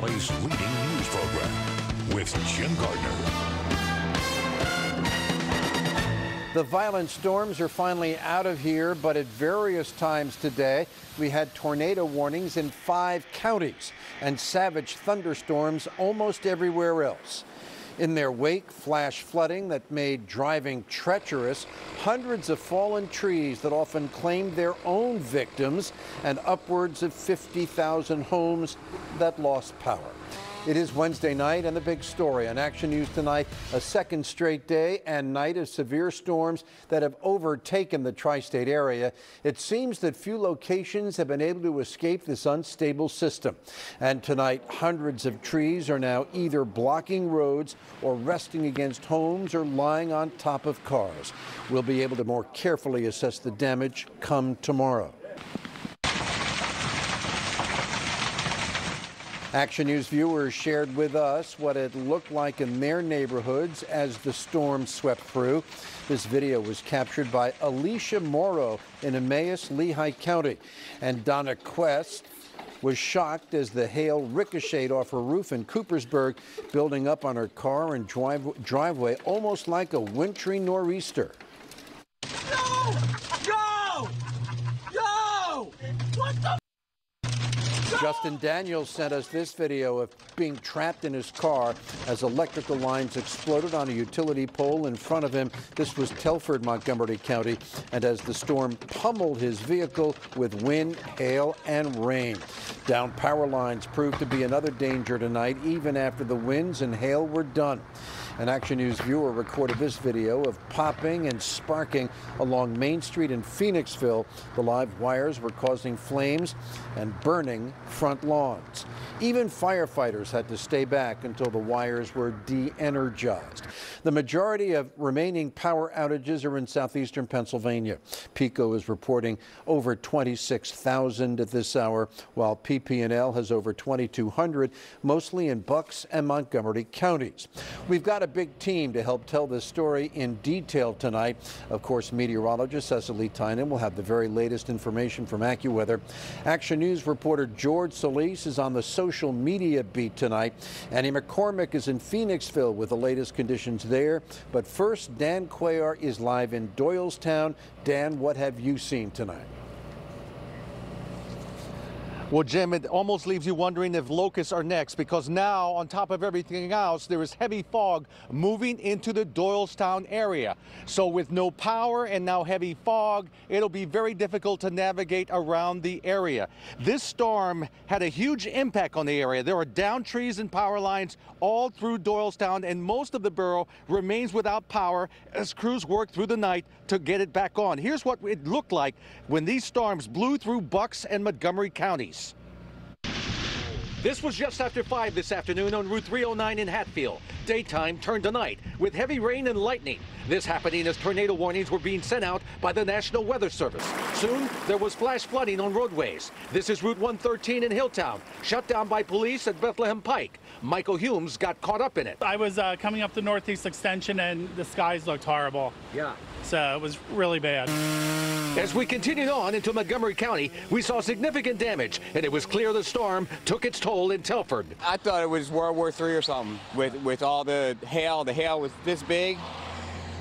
Valley's leading news program with Jim Gardner. The violent storms are finally out of here, but at various times today, we had tornado warnings in 5 counties and savage thunderstorms almost everywhere else. In their wake, flash flooding that made driving treacherous, hundreds of fallen trees that often claimed their own victims, and upwards of 50,000 homes that lost power. It is Wednesday night, and the big story on Action News tonight, a second straight day and night of severe storms that have overtaken the tri-state area. It seems that few locations have been able to escape this unstable system. And tonight, hundreds of trees are now either blocking roads or resting against homes or lying on top of cars. We'll be able to more carefully assess the damage come tomorrow. Action News viewers shared with us what it looked like in their neighborhoods as the storm swept through. This video was captured by Alicia Morrow in Emmaus, Lehigh County. And Donna Quest was shocked as the hail ricocheted off her roof in Coopersburg, building up on her car and driveway almost like a wintry nor'easter. No! No! No! What the? Justin Daniels sent us this video of being trapped in his car as electrical lines exploded on a utility pole in front of him. This was Telford, Montgomery County, and as the storm pummeled his vehicle with wind, hail, and rain. Down power lines proved to be another danger tonight, even after the winds and hail were done. An Action News viewer recorded this video of popping and sparking along Main Street in Phoenixville. The live wires were causing flames and burning front lawns. Even firefighters had to stay back until the wires were de-energized. The majority of remaining power outages are in southeastern Pennsylvania. PECO is reporting over 26,000 at this hour, while PP&L has over 2,200, mostly in Bucks and Montgomery counties. We've got a big team to help tell this story in detail tonight. Of course, meteorologist Cecily Tynan will have the very latest information from AccuWeather. Action News reporter George Solis is on the social media beat tonight. Annie McCormick is in Phoenixville with the latest conditions there. But first, Dan Cuellar is live in Doylestown. Dan, what have you seen tonight? Well, Jim, it almost leaves you wondering if locusts are next, because now, on top of everything else, there is heavy fog moving into the Doylestown area. So with no power and now heavy fog, it'll be very difficult to navigate around the area. This storm had a huge impact on the area. There are downed trees and power lines all through Doylestown, and most of the borough remains without power as crews work through the night to get it back on. Here's what it looked like when these storms blew through Bucks and Montgomery counties. This was just after 5 this afternoon on Route 309 in Hatfield. Daytime turned to night with heavy rain and lightning. This happening as tornado warnings were being sent out by the National Weather Service. Soon, there was flash flooding on roadways. This is Route 113 in Hilltown, shut down by police at Bethlehem Pike. Michael Humes got caught up in it. I was coming up the Northeast Extension, and the skies looked horrible. Yeah. So it was really bad. As we continued on into Montgomery County, we saw significant damage, and it was clear the storm took its toll in Telford. I thought it was World War III or something with all the hail. The hail was this big,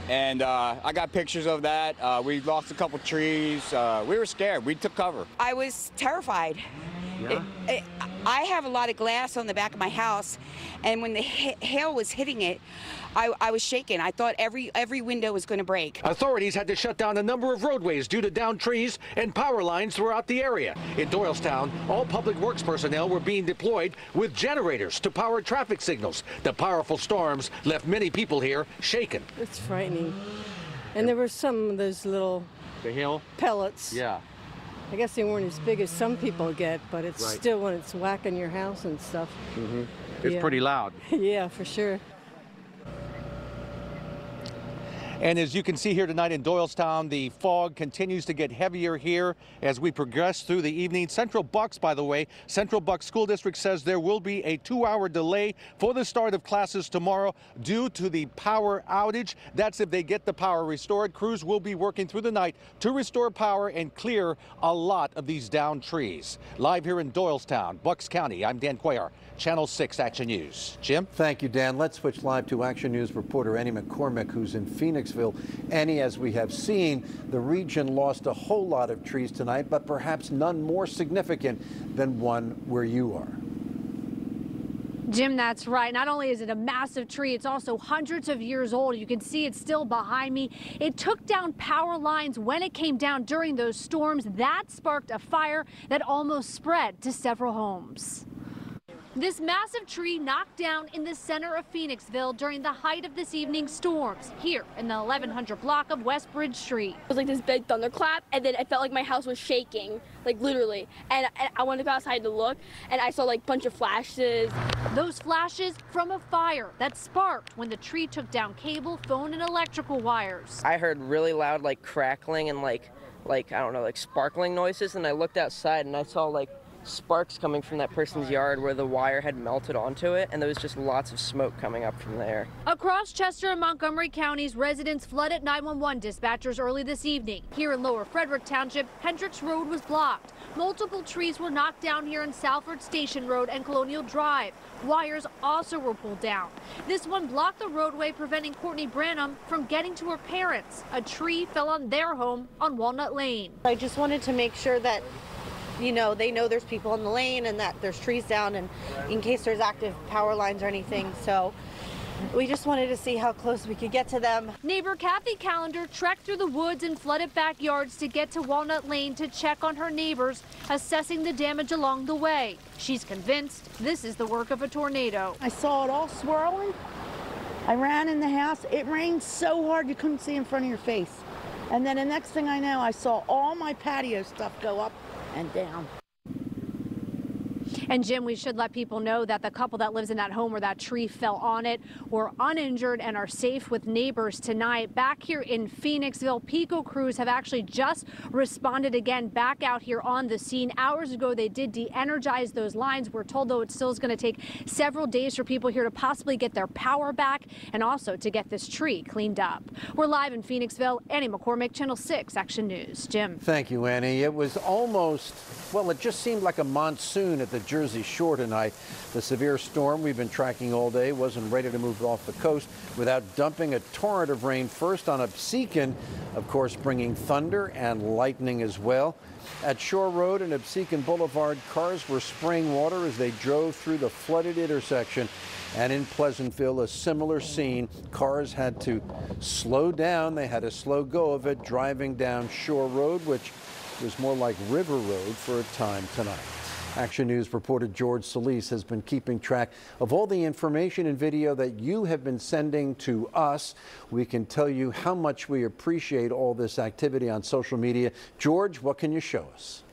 and I got pictures of that. We lost a couple trees. We were scared. We took cover. I was terrified. Yeah. I have a lot of glass on the back of my house, and when the hail was hitting it, I was shaking. I thought every window was going to break. Authorities had to shut down a number of roadways due to downed trees and power lines throughout the area. In Doylestown, all public works personnel were being deployed with generators to power traffic signals. The powerful storms left many people here shaken. It's frightening. And there were some of those little pellets. Yeah. I guess they weren't as big as some people get, but it's still when it's whacking your house and stuff. Mm-hmm. It's pretty loud. Yeah, for sure. And as you can see here tonight in Doylestown, the fog continues to get heavier here as we progress through the evening. Central Bucks, by the way, Central Bucks School District says there will be a 2-hour delay for the start of classes tomorrow due to the power outage. That's if they get the power restored. Crews will be working through the night to restore power and clear a lot of these downed trees. Live here in Doylestown, Bucks County, I'm Dan Cuellar, Channel 6 Action News. Jim? Thank you, Dan. Let's switch live to Action News reporter Annie McCormick, who's in Phoenixville. Annie, as we have seen, the region lost a whole lot of trees tonight, but perhaps none more significant than one where you are. Jim, that's right. Not only is it a massive tree, it's also hundreds of years old. You can see it's still behind me. It took down power lines when it came down during those storms. That sparked a fire that almost spread to several homes. This massive tree knocked down in the center of Phoenixville during the height of this evening's storms here in the 1100 block of West Bridge Street. It was like this big thunderclap, and then I felt like my house was shaking, like literally. And I wanted to go outside to look, and I saw like a bunch of flashes. Those flashes from a fire that sparked when the tree took down cable, phone, and electrical wires. I heard really loud like crackling and like I don't know, like sparkling noises, and I looked outside and I saw like sparks coming from that person's yard where the wire had melted onto it, and there was just lots of smoke coming up from there. Across Chester and Montgomery counties, residents flooded 911 dispatchers early this evening. Here in Lower Frederick Township, Hendricks Road was blocked. Multiple trees were knocked down here in Salford Station Road and Colonial Drive. Wires also were pulled down. This one blocked the roadway, preventing Courtney Branham from getting to her parents. A tree fell on their home on Walnut Lane. I just wanted to make sure that they know there's people in the lane and that there's trees down, and in case there's active power lines or anything. So we just wanted to see how close we could get to them. Neighbor Kathy Callender trekked through the woods and flooded backyards to get to Walnut Lane to check on her neighbors, assessing the damage along the way. She's convinced this is the work of a tornado. I saw it all swirling. I ran in the house. It rained so hard you couldn't see in front of your face. And then the next thing I know, I saw all my patio stuff go up and down. And Jim, we should let people know that the couple that lives in that home where that tree fell on it were uninjured and are safe with neighbors tonight. Back here in Phoenixville, PECO crews have actually just responded again back out here on the scene. Hours ago, they did de-energize those lines. We're told, though, it still is going to take several days for people here to possibly get their power back and also to get this tree cleaned up. We're live in Phoenixville. Annie McCormick, Channel 6 Action News. Jim. Thank you, Annie. It was almost, well, it just seemed like a monsoon at the Jersey Shore tonight. The severe storm we've been tracking all day wasn't ready to move off the coast without dumping a torrent of rain first on Absecon, of course, bringing thunder and lightning as well. At Shore Road and Absecon Boulevard, cars were spraying water as they drove through the flooded intersection. And in Pleasantville, a similar scene. Cars had to slow down. They had a slow go of it driving down Shore Road, which was more like River Road for a time tonight. Action News reporter George Solis has been keeping track of all the information and video that you have been sending to us. We can tell you how much we appreciate all this activity on social media. George, what can you show us?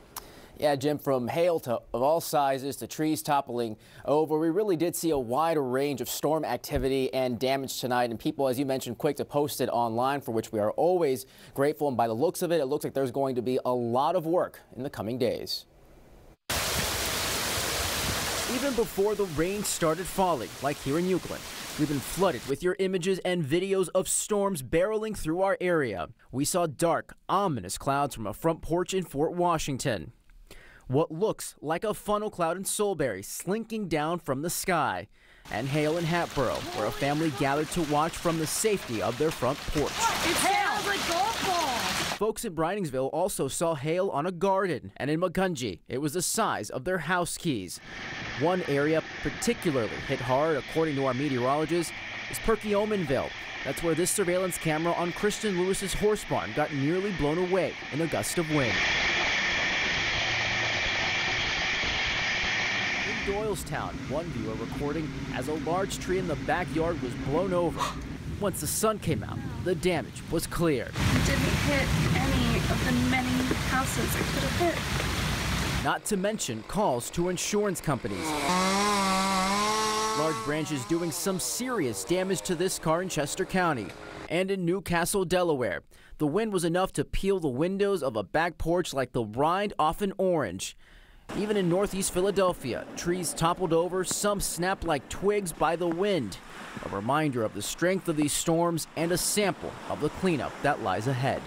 Yeah, Jim, from hail of all sizes to trees toppling over, we really did see a wide range of storm activity and damage tonight. And people, as you mentioned, quick to post it online, for which we are always grateful. And by the looks of it, it looks like there's going to be a lot of work in the coming days. Even before the rain started falling, like here in Euclid, we've been flooded with your images and videos of storms barreling through our area. We saw dark, ominous clouds from a front porch in Fort Washington. What looks like a funnel cloud in Solebury slinking down from the sky. And hail in Hatboro, where a family gathered to watch from the safety of their front porch. It's hail like golf balls! Folks in Briningsville also saw hail on a garden, and in Macungie, it was the size of their house keys. One area particularly hit hard, according to our meteorologists, is Perkiomenville. That's where this surveillance camera on Christian Lewis's horse barn got nearly blown away in a gust of wind. In Doylestown, one viewer recording as a large tree in the backyard was blown over. Once the sun came out, the damage was cleared. It didn't hit any of the many houses it could have hit. Not to mention calls to insurance companies. Large branches doing some serious damage to this car in Chester County. And in Newcastle, Delaware, the wind was enough to peel the windows of a back porch like the rind off an orange. Even in northeast Philadelphia, trees toppled over, some snapped like twigs by the wind. A reminder of the strength of these storms and a sample of the cleanup that lies ahead.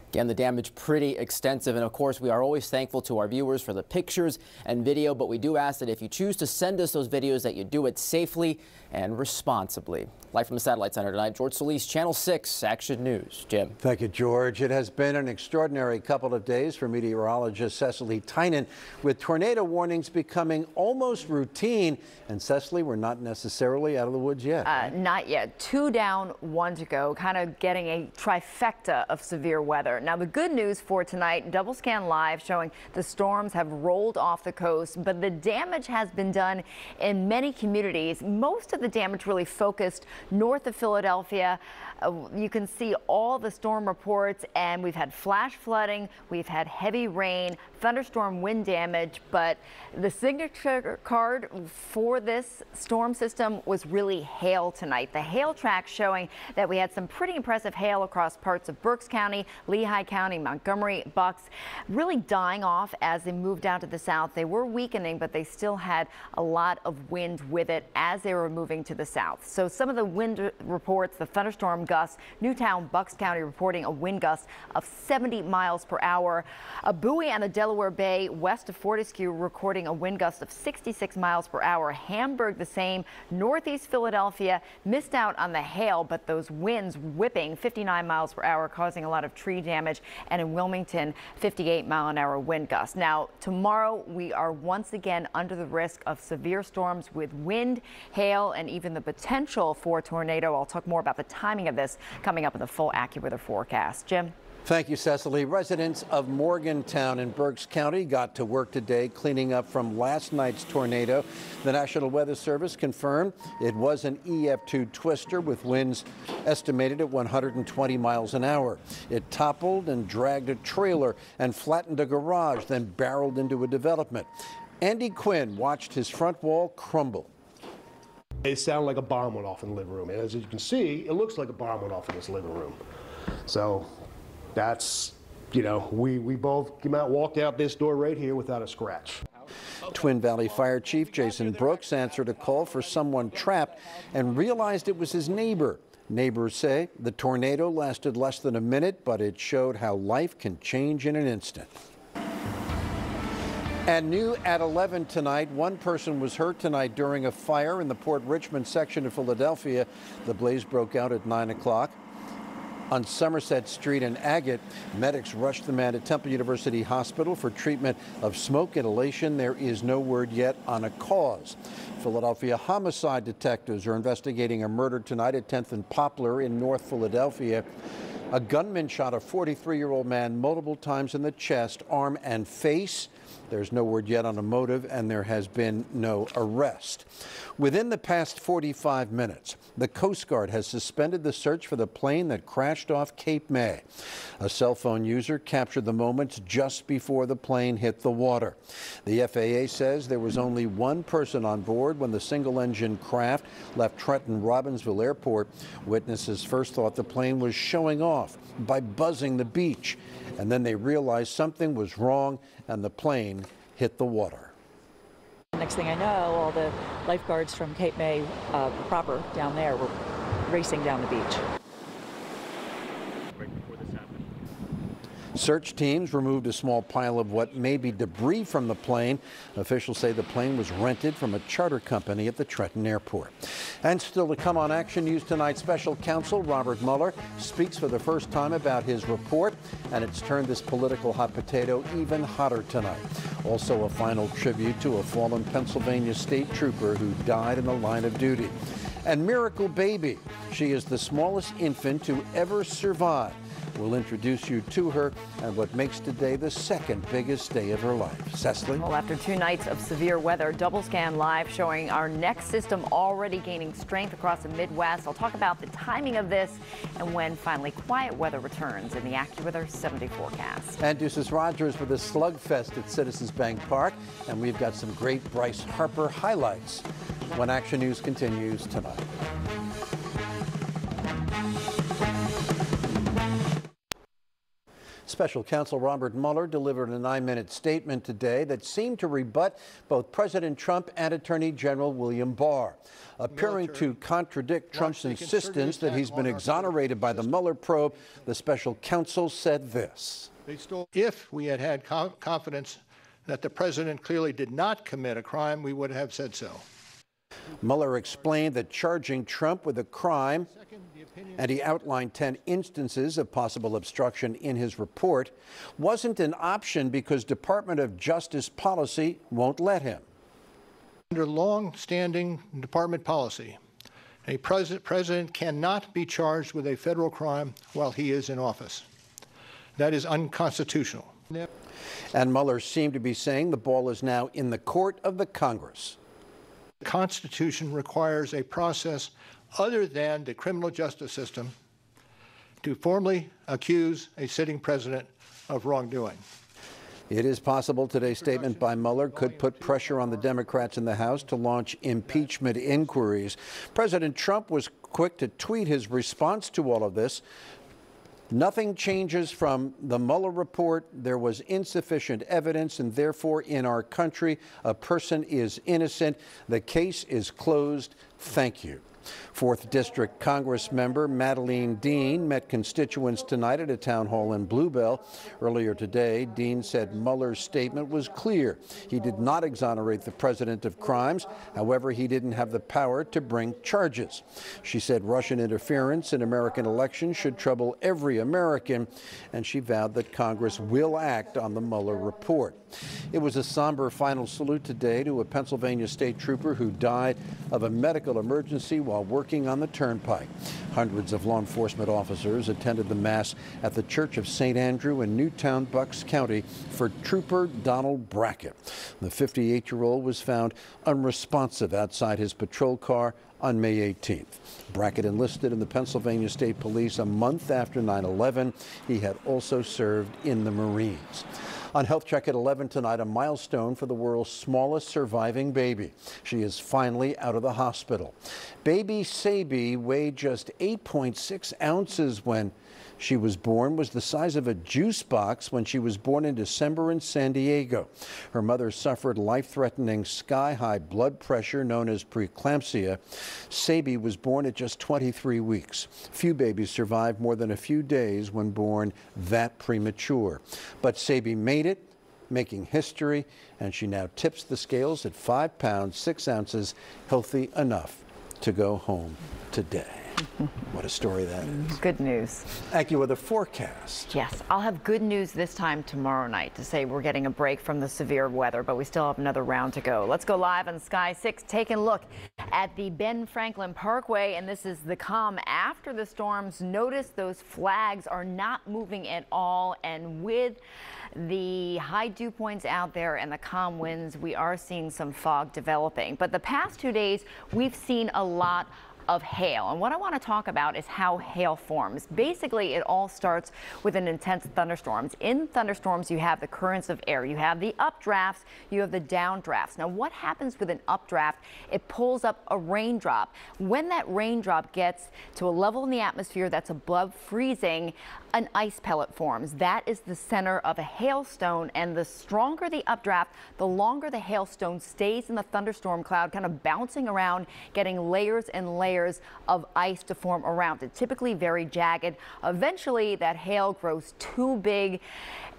Again, the damage pretty extensive, and of course we are always thankful to our viewers for the pictures and video, but we do ask that if you choose to send us those videos that you do it safely and responsibly. Live from the Satellite Center tonight, George Solis, Channel 6 Action News. Jim. Thank you, George. It has been an extraordinary couple of days for meteorologist Cecily Tynan, with tornado warnings becoming almost routine. And Cecily, we're not necessarily out of the woods yet. Right? Not yet. 2 down, 1 to go, kind of getting a trifecta of severe weather. Now, the good news for tonight, double scan live showing the storms have rolled off the coast, but the damage has been done in many communities. Most of the damage really focused north of Philadelphia. You can see all the storm reports, and we've had flash flooding, we've had heavy rain, thunderstorm wind damage, but the signature card for this storm system was really hail tonight. The hail track showing that we had some pretty impressive hail across parts of Berks County, Lehigh County, Montgomery, Bucks, really dying off as they moved down to the south. They were weakening, but they still had a lot of wind with it as they were moving to the south. So some of the wind reports, the thunderstorm gusts, Newtown, Bucks County reporting a wind gust of 70 miles per hour. Bowie and the Delaware Bay west of Fortescue recording a wind gust of 66 miles per hour. Hamburg the same. Northeast Philadelphia missed out on the hail, but those winds whipping 59 miles per hour, causing a lot of tree damage. And in Wilmington, 58-mile-an-hour wind gusts. Now, tomorrow we are once again under the risk of severe storms with wind, hail, and even the potential for a tornado. I'll talk more about the timing of this coming up in the full AccuWeather forecast. Jim. Thank you, Cecily. Residents of Morgantown in Berks County got to work today cleaning up from last night's tornado. The National Weather Service confirmed it was an EF2 twister with winds estimated at 120 miles an hour. It toppled and dragged a trailer and flattened a garage, then barreled into a development. Andy Quinn watched his front wall crumble. It sounded like a bomb went off in the living room. And as you can see, it looks like a bomb went off in this living room. So that's, you know, we both came out, walked out this door right here without a scratch. Twin Valley Fire Chief Jason Brooks answered a call for someone trapped and realized it was his neighbor. Neighbors say the tornado lasted less than a minute, but it showed how life can change in an instant. And new at 11 tonight, one person was hurt tonight during a fire in the Port Richmond section of Philadelphia. The blaze broke out at 9 o'clock. On Somerset Street in Agate, medics rushed the man to Temple University Hospital for treatment of smoke inhalation. There is no word yet on a cause. Philadelphia homicide detectives are investigating a murder tonight at 10th and Poplar in North Philadelphia. A gunman shot a 43-year-old man multiple times in the chest, arm, and face. There's no word yet on a motive, and there has been no arrest. Within the past 45 minutes, the Coast Guard has suspended the search for the plane that crashed off Cape May. A cell phone user captured the moments just before the plane hit the water. The FAA says there was only one person on board when the single-engine craft left Trenton Robbinsville Airport. Witnesses first thought the plane was showing off by buzzing the beach, and then they realized something was wrong and the plane hit the water. Next thing I know, all the lifeguards from Cape May proper down there were racing down the beach. Search teams removed a small pile of what may be debris from the plane. Officials say the plane was rented from a charter company at the Trenton Airport. And still to come on Action News tonight, special counsel Robert Mueller speaks for the first time about his report, and it's turned this political hot potato even hotter tonight. Also a final tribute to a fallen Pennsylvania state trooper who died in the line of duty. And Miracle Baby, she is the smallest infant to ever survive. We'll introduce you to her and what makes today the second biggest day of her life. Cecily? Well, after 2 nights of severe weather, double scan live showing our next system already gaining strength across the Midwest. I'll talk about the timing of this and when finally quiet weather returns in the AccuWeather 70 forecast. And Deuces Rogers with a slugfest at Citizens Bank Park. And we've got some great Bryce Harper highlights when Action News continues tonight. Special counsel Robert Mueller delivered a 9-minute statement today that seemed to rebut both President Trump and Attorney General William Barr. Appearing to contradict Trump's insistence that he's been exonerated by the Mueller probe, the special counsel said this. If we had had confidence that the president clearly did not commit a crime, we would have said so. Mueller explained that charging Trump with a crime, and he outlined 10 instances of possible obstruction in his report, wasn't an option because Department of Justice policy won't let him. Under long-standing department policy, a president cannot be charged with a federal crime while he is in office. That is unconstitutional. And Mueller seemed to be saying the ball is now in the court of the Congress. The Constitution requires a process other than the criminal justice system to formally accuse a sitting president of wrongdoing. It is possible today's statement by Mueller could put pressure on the Democrats in the House to launch impeachment inquiries. President Trump was quick to tweet his response to all of this. Nothing changes from the Mueller report. There was insufficient evidence, and therefore, in our country, a person is innocent. The case is closed. Thank you. 4th District Congress member Madeleine Dean met constituents tonight at a town hall in Bluebell. Earlier today, Dean said Mueller's statement was clear. He did not exonerate the president of crimes. However, he didn't have the power to bring charges. She said Russian interference in American elections should trouble every American, and she vowed that Congress will act on the Mueller report. It was a somber final salute today to a Pennsylvania state trooper who died of a medical emergency while working on the turnpike. Hundreds of law enforcement officers attended the Mass at the Church of St. Andrew in Newtown, Bucks County for Trooper Donald Brackett. The 58-year-old was found unresponsive outside his patrol car on May 18th. Brackett enlisted in the Pennsylvania State Police a month after 9/11. He had also served in the Marines. On Health Check at 11 tonight, a milestone for the world's smallest surviving baby. She is finally out of the hospital. Baby Sabi weighed just 8.6 ounces when she was born, was the size of a juice box when she was born in December in San Diego. Her mother suffered life-threatening sky-high blood pressure known as preeclampsia. Sabi was born at just 23 weeks. Few babies survive more than a few days when born that premature. But Sabi made it, making history, and she now tips the scales at 5 pounds, 6 ounces, healthy enough to go home today. What a story that is. Good news. Thank you. With a forecast. Yes, I'll have good news this time tomorrow night to say we're getting a break from the severe weather, but we still have another round to go. Let's go live on Sky 6, taking a look at the Ben Franklin Parkway, and this is the calm after the storms. Notice those flags are not moving at all, and with the high dew points out there and the calm winds, we are seeing some fog developing. But the past 2 days, we've seen a lot of hail. And what I want to talk about is how hail forms. Basically, it all starts with an intense thunderstorms. In thunderstorms, you have the currents of air. You have the updrafts, you have the downdrafts. Now, what happens with an updraft? It pulls up a raindrop. When that raindrop gets to a level in the atmosphere that's above freezing, an ice pellet forms. That is the center of a hailstone, and the stronger the updraft, the longer the hailstone stays in the thunderstorm cloud, kind of bouncing around, getting layers and layers of ice to form around it, typically very jagged. Eventually, that hail grows too big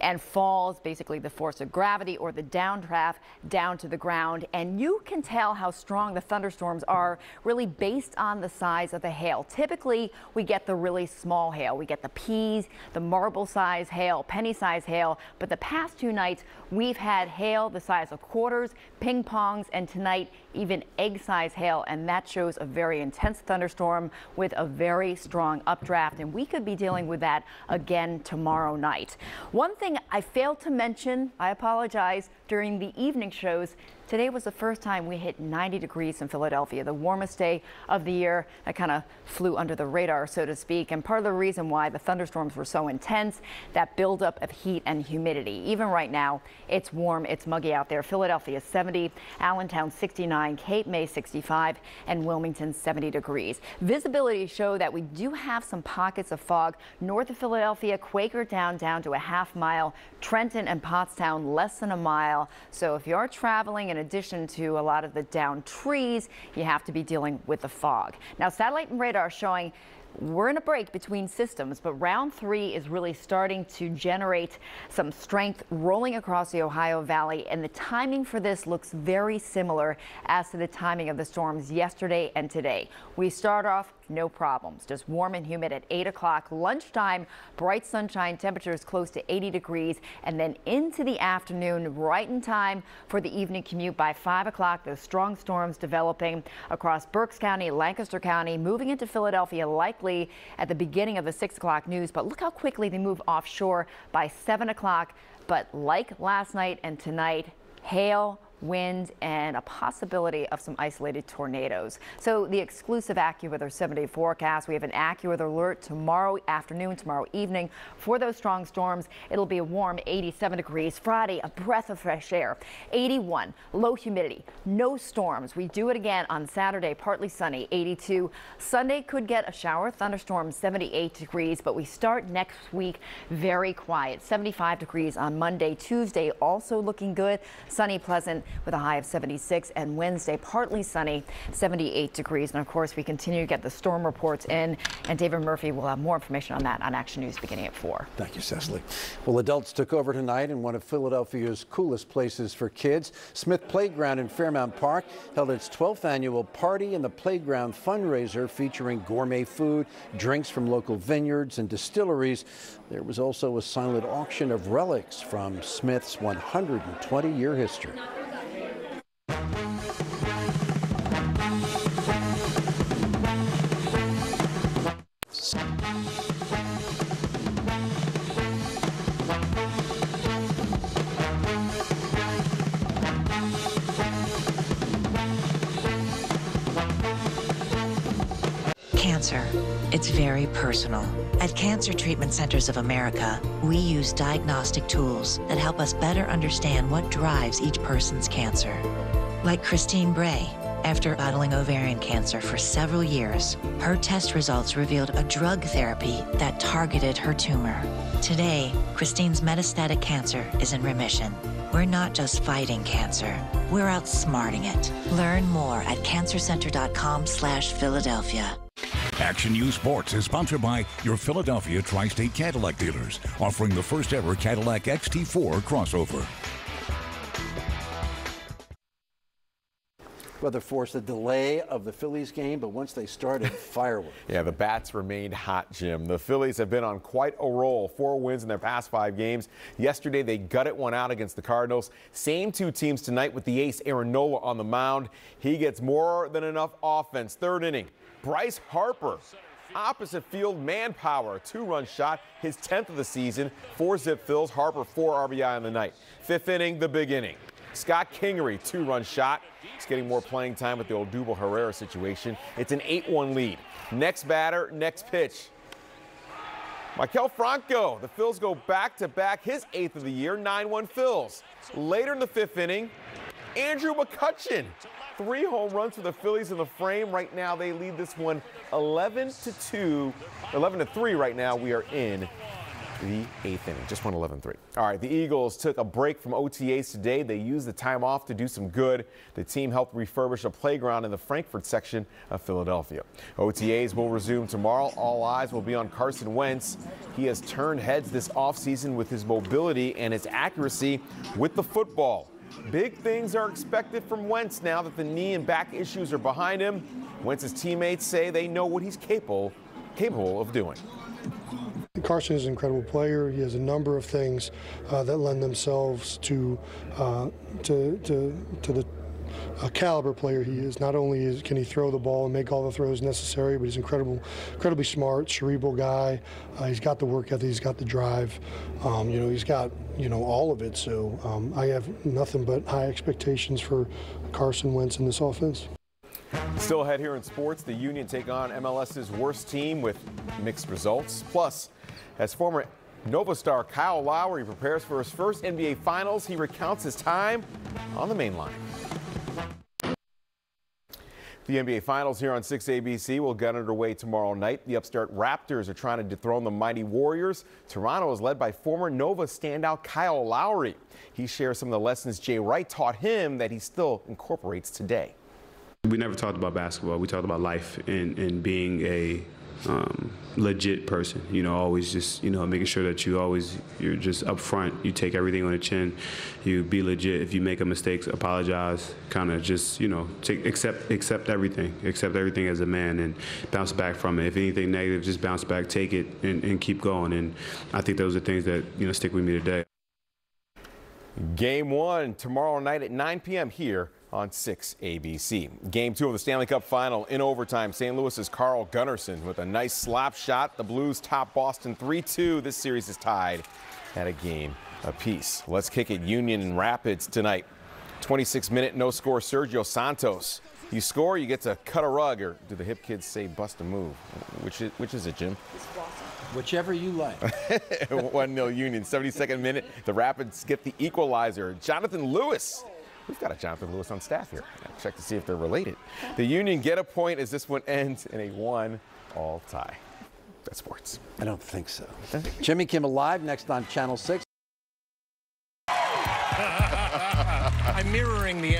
and falls, basically the force of gravity or the downdraft, down to the ground. And you can tell how strong the thunderstorms are really based on the size of the hail. Typically, we get the really small hail. We get the peas, the marble size hail, penny size hail. But the past 2 nights, we've had hail the size of quarters, ping pongs, and tonight even egg size hail. And that shows a very intense thunderstorm with a very strong updraft. And we could be dealing with that again tomorrow night. One thing I failed to mention, I apologize, during the evening shows, today was the first time we hit 90 degrees in Philadelphia, the warmest day of the year. That kind of flew under the radar, so to speak, and part of the reason why the thunderstorms were so intense, that buildup of heat and humidity. Even right now, it's warm, it's muggy out there. Philadelphia 70, Allentown 69, Cape May 65, and Wilmington 70 degrees. Visibility show that we do have some pockets of fog north of Philadelphia, Quakertown down to a half mile, Trenton and Pottstown less than a mile. So if you're traveling, in addition to a lot of the downed trees, you have to be dealing with the fog. Now, satellite and radar showing we're in a break between systems, but round 3 is really starting to generate some strength rolling across the Ohio Valley, and the timing for this looks very similar as to the timing of the storms yesterday and today. We start off no problems, just warm and humid at 8 o'clock. Lunchtime, bright sunshine, temperatures close to 80 degrees, and then into the afternoon, right in time for the evening commute by 5 o'clock. Those strong storms developing across Berks County, Lancaster County, moving into Philadelphia likely at the beginning of the 6 o'clock news, but look how quickly they move offshore by 7 o'clock. But like last night and tonight, hail, wind, and a possibility of some isolated tornadoes. So the exclusive AccuWeather 7-day forecast, we have an AccuWeather alert tomorrow afternoon, tomorrow evening for those strong storms. It'll be a warm 87 degrees. Friday, a breath of fresh air. 81, low humidity, no storms. We do it again on Saturday, partly sunny, 82. Sunday could get a shower, thunderstorm, 78 degrees, but we start next week very quiet, 75 degrees on Monday. Tuesday also looking good, sunny, pleasant, with a high of 76, and Wednesday partly sunny, 78 degrees. And of course, we continue to get the storm reports in, and David Murphy will have more information on that on Action News beginning at 4. Thank you, Cecily. Well, adults took over tonight in one of Philadelphia's coolest places for kids. Smith Playground in Fairmount Park held its 12th annual Party in the Playground fundraiser featuring gourmet food, drinks from local vineyards and distilleries. There was also a silent auction of relics from Smith's 120-year history. Cancer. It's very personal. At Cancer Treatment Centers of America, we use diagnostic tools that help us better understand what drives each person's cancer. Like Christine Bray. After battling ovarian cancer for several years, her test results revealed a drug therapy that targeted her tumor. Today, Christine's metastatic cancer is in remission. We're not just fighting cancer, we're outsmarting it. Learn more at cancercenter.com/Philadelphia. Action News Sports is sponsored by your Philadelphia Tri-State Cadillac dealers, offering the first ever Cadillac XT4 crossover. Weather forced a delay of the Phillies game, but once they started, fireworks. Yeah, the bats remained hot, Jim. The Phillies have been on quite a roll. 4 wins in their past 5 games. Yesterday, they gutted one out against the Cardinals. Same 2 teams tonight with the ace Aaron Nola on the mound. He gets more than enough offense. 3rd inning, Bryce Harper. Opposite field manpower, 2-run shot, his 10th of the season. 4-zip fills, Harper 4 RBI on the night. 5th inning, the big inning. Scott Kingery, 2-run shot. He's getting more playing time with the Odubel Herrera situation. It's an 8-1 lead. Next batter, next pitch. Maikel Franco. The Phils go back-to-back, his 8th of the year, 9-1 Phils. Later in the 5th inning, Andrew McCutchen. 3 home runs for the Phillies in the frame. Right now, they lead this one 11-2, 11-3 right now. We are in the 8th inning. Just won 11-3. All right, the Eagles took a break from OTAs today. They used the time off to do some good. The team helped refurbish a playground in the Frankfurt section of Philadelphia. OTAs will resume tomorrow. All eyes will be on Carson Wentz. He has turned heads this offseason with his mobility and his accuracy with the football. Big things are expected from Wentz now that the knee and back issues are behind him. Wentz's teammates say they know what he's capable of doing. Carson is an incredible player. He has a number of things that lend themselves to the caliber player he is. Not only can he throw the ball and make all the throws necessary, but he's incredibly smart, cerebral guy. He's got the work ethic, he's got the drive. He's got all of it. So I have nothing but high expectations for Carson Wentz in this offense. Still ahead here in sports, the Union take on MLS's worst team with mixed results. Plus, as former Nova star Kyle Lowry prepares for his first NBA Finals, he recounts his time on the main line. The NBA Finals here on 6 ABC will get underway tomorrow night. The upstart Raptors are trying to dethrone the mighty Warriors. Toronto is led by former Nova standout Kyle Lowry. He shares some of the lessons Jay Wright taught him that he still incorporates today. We never talked about basketball. We talked about life and being a legit person. Always just making sure that you're just upfront. You take everything on the chin. You be legit. If you make a mistake, apologize. Kind of just accept everything. Accept everything as a man and bounce back from it. If anything negative, just bounce back, take it, and keep going. And I think those are things that stick with me today. Game 1 tomorrow night at 9 p.m. here on 6 ABC. Game 2 of the Stanley Cup Final in overtime. St. Louis's Carl Gunnarsson with a nice slap shot. The Blues top Boston 3-2. This series is tied at a game apiece. Let's kick it Union and Rapids tonight. 26-minute no-score Sergio Santos. You score, you get to cut a rug, or do the hip kids say bust a move? Which is it, Jim? Whichever you like. 1-0 Union, 72nd minute. The Rapids get the equalizer. Jonathan Lewis. We've got a Jonathan Lewis on staff here. Check to see if they're related. The Union get a point as this one ends in a 1-all tie. That's sports. I don't think so. Jimmy Kimmel Live next on Channel 6. I'm mirroring the